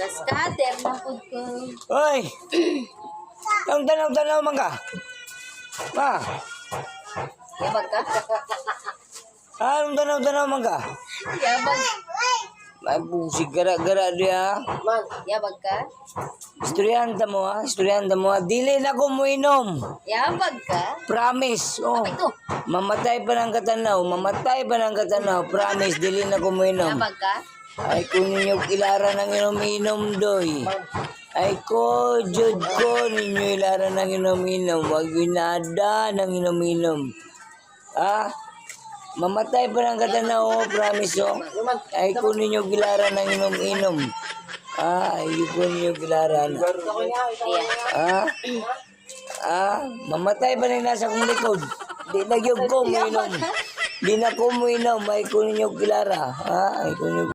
Scatter na po ko. Hoy! Ang tanaw-tanaw man ka. Ma, Yabag ka? anong tanaw-tanaw man ka? Yabag. Ay, busig gara-gara diya. Yabag ka? Istoryanta mo ha, istoryanta mo ha. Dili na ko mo inom. Yabag ka? Promise. Oh. Ito. Mamatay pa ng katanaw, mamatay pa ng katanaw. Promise, dili na ko mo inom. Yabag ka? Ay, kung ninyo ilara ng inom-inom, doy. Ay ko, Jud ko, ninyo ilara ng inom-inom. Huwag binada ng inom-inom. Ah, mamatay pa ng katanaw, oh, promise, oh. Ay kung ninyo ilara ng inom-inom. Ay kung ninyo ilara na. Mamatay pa rin nasa kong likod. Di na yun ko mo inom. Di na ko mo inom. Ay kung ninyo ilara. Ay kung ninyo